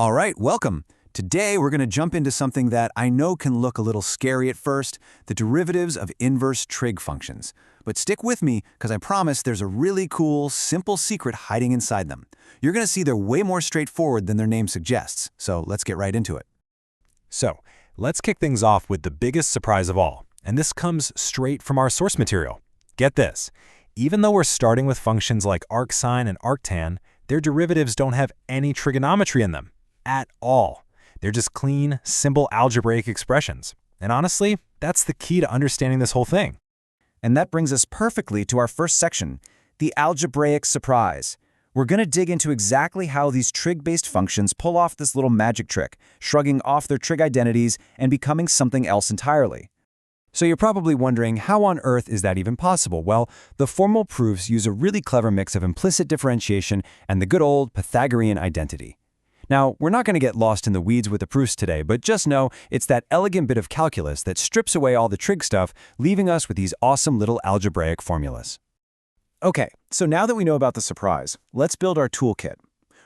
All right, welcome. Today we're going to jump into something that I know can look a little scary at first, the derivatives of inverse trig functions. But stick with me, because I promise there's a really cool, simple secret hiding inside them. You're going to see they're way more straightforward than their name suggests, so let's get right into it. So, let's kick things off with the biggest surprise of all, and this comes straight from our source material. Get this, even though we're starting with functions like arcsine and arctan, their derivatives don't have any trigonometry in them, at all. They're just clean, simple algebraic expressions. And honestly, that's the key to understanding this whole thing. And that brings us perfectly to our first section, the algebraic surprise. We're going to dig into exactly how these trig-based functions pull off this little magic trick, shrugging off their trig identities and becoming something else entirely. So you're probably wondering, how on earth is that even possible? Well, the formal proofs use a really clever mix of implicit differentiation and the good old Pythagorean identity. Now, we're not going to get lost in the weeds with the proofs today, but just know it's that elegant bit of calculus that strips away all the trig stuff, leaving us with these awesome little algebraic formulas. Okay, so now that we know about the surprise, let's build our toolkit.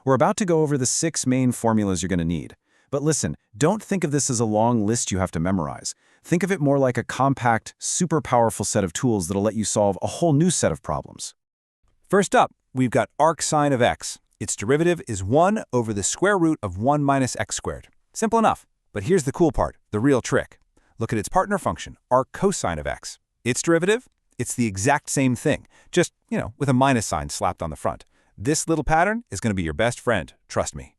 We're about to go over the 6 main formulas you're going to need. But listen, don't think of this as a long list you have to memorize. Think of it more like a compact, super powerful set of tools that'll let you solve a whole new set of problems. First up, we've got arcsine of x. Its derivative is 1 over the square root of 1 minus x squared. Simple enough. But here's the cool part, the real trick. Look at its partner function, arccosine of x. Its derivative? It's the exact same thing, just, with a minus sign slapped on the front. This little pattern is going to be your best friend, trust me.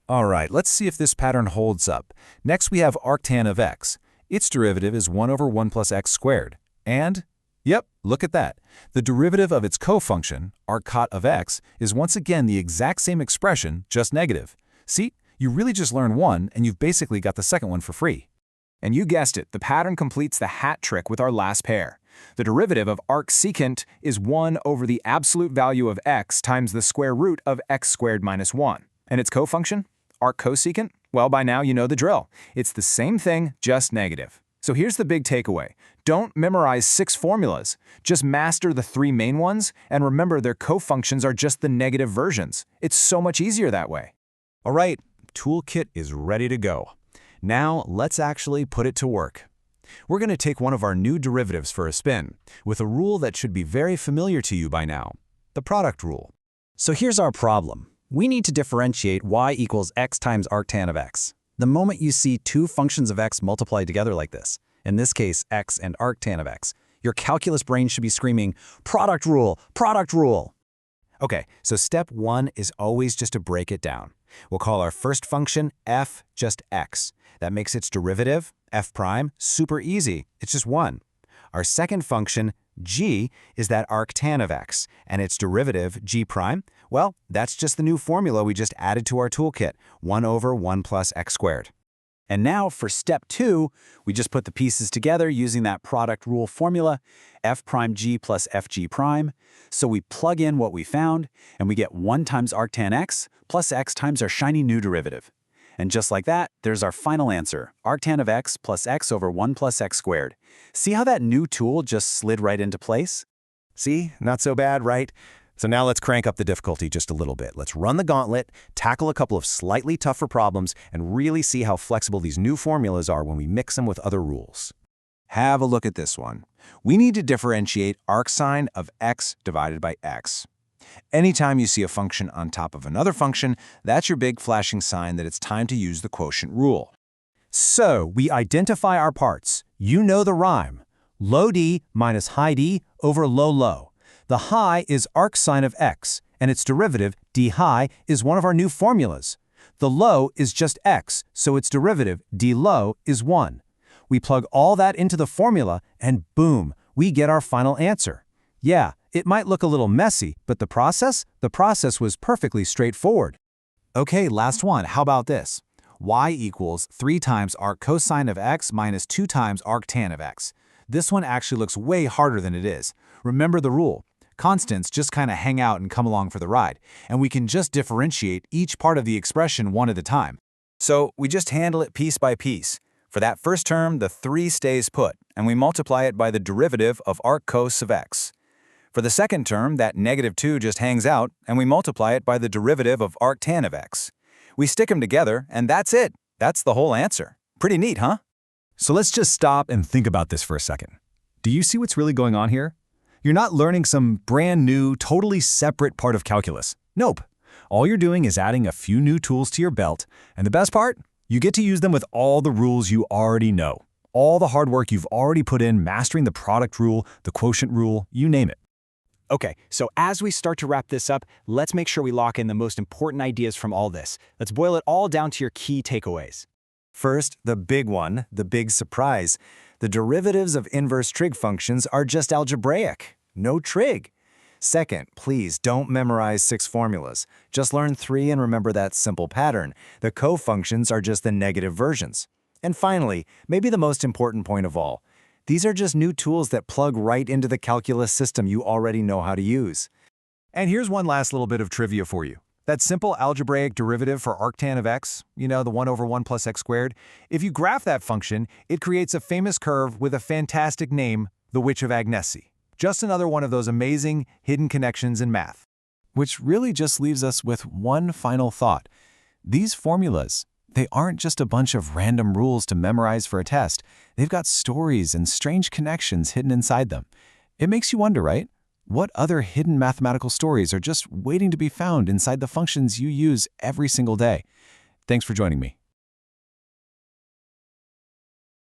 All right, let's see if this pattern holds up. Next, we have arctan of x. Its derivative is 1 over 1 plus x squared. And, yep, look at that. The derivative of its cofunction, arccot of x, is once again the exact same expression, just negative. See, you really just learn one, and you've basically got the second one for free. And you guessed it, the pattern completes the hat trick with our last pair. The derivative of arcsecant is 1 over the absolute value of x times the square root of x squared minus 1. And its cofunction? Arccosecant? Well, by now you know the drill. It's the same thing, just negative. So here's the big takeaway. Don't memorize 6 formulas. Just master the 3 main ones, and remember their cofunctions are just the negative versions. It's so much easier that way. All right, toolkit is ready to go. Now, let's actually put it to work. We're going to take one of our new derivatives for a spin, with a rule that should be very familiar to you by now, the product rule. So here's our problem. We need to differentiate y equals x times arctan of x. The moment you see 2 functions of x multiplied together like this, in this case x and arctan of x, your calculus brain should be screaming, product rule, product rule. Okay, so step 1 is always just to break it down. We'll call our first function f just x. That makes its derivative, f prime, super easy. It's just 1. Our second function, g, is that arctan of x, and its derivative, g prime, well, that's just the new formula we just added to our toolkit, 1 over 1 plus x squared. And now for step 2, we just put the pieces together using that product rule formula, f prime g plus fg prime. So we plug in what we found, and we get 1 times arctan x plus x times our shiny new derivative. And just like that, there's our final answer, arctan of x plus x over 1 plus x squared. See how that new tool just slid right into place? See, not so bad, right? So now let's crank up the difficulty just a little bit. Let's run the gauntlet, tackle a couple of slightly tougher problems, and really see how flexible these new formulas are when we mix them with other rules. Have a look at this one. We need to differentiate arcsine of x divided by x. Anytime you see a function on top of another function, that's your big flashing sign that it's time to use the quotient rule. So we identify our parts. You know the rhyme. Low d minus high d over low low. The high is arcsine of x, and its derivative, d high, is one of our new formulas. The low is just x, so its derivative, d low, is 1. We plug all that into the formula, and boom, we get our final answer. Yeah, it might look a little messy, but the process was perfectly straightforward. Okay, last one. How about this? Y equals 3 times arccosine of x minus 2 times arctan of x. This one actually looks way harder than it is. Remember the rule. Constants just kind of hang out and come along for the ride, and we can just differentiate each part of the expression one at a time. So we just handle it piece by piece. For that first term, the 3 stays put, and we multiply it by the derivative of arccos of x. For the second term, that negative 2 just hangs out, and we multiply it by the derivative of arctan of x. We stick them together, and that's it. That's the whole answer. Pretty neat, huh? So let's just stop and think about this for a second. Do you see what's really going on here? You're not learning some brand new, totally separate part of calculus. Nope. All you're doing is adding a few new tools to your belt, and the best part? You get to use them with all the rules you already know. All the hard work you've already put in mastering the product rule, the quotient rule, you name it. Okay, so as we start to wrap this up, let's make sure we lock in the most important ideas from all this. Let's boil it all down to your key takeaways. First, the big one, the big surprise. The derivatives of inverse trig functions are just algebraic, no trig. Second, please don't memorize 6 formulas. Just learn 3 and remember that simple pattern. The cofunctions are just the negative versions. And finally, maybe the most important point of all, these are just new tools that plug right into the calculus system you already know how to use. And here's one last little bit of trivia for you. That simple algebraic derivative for arctan of x, the 1 over 1 plus x squared, if you graph that function, it creates a famous curve with a fantastic name, the Witch of Agnesi. Just another one of those amazing hidden connections in math. Which really just leaves us with one final thought. These formulas, they aren't just a bunch of random rules to memorize for a test. They've got stories and strange connections hidden inside them. It makes you wonder, right? What other hidden mathematical stories are just waiting to be found inside the functions you use every single day? Thanks for joining me.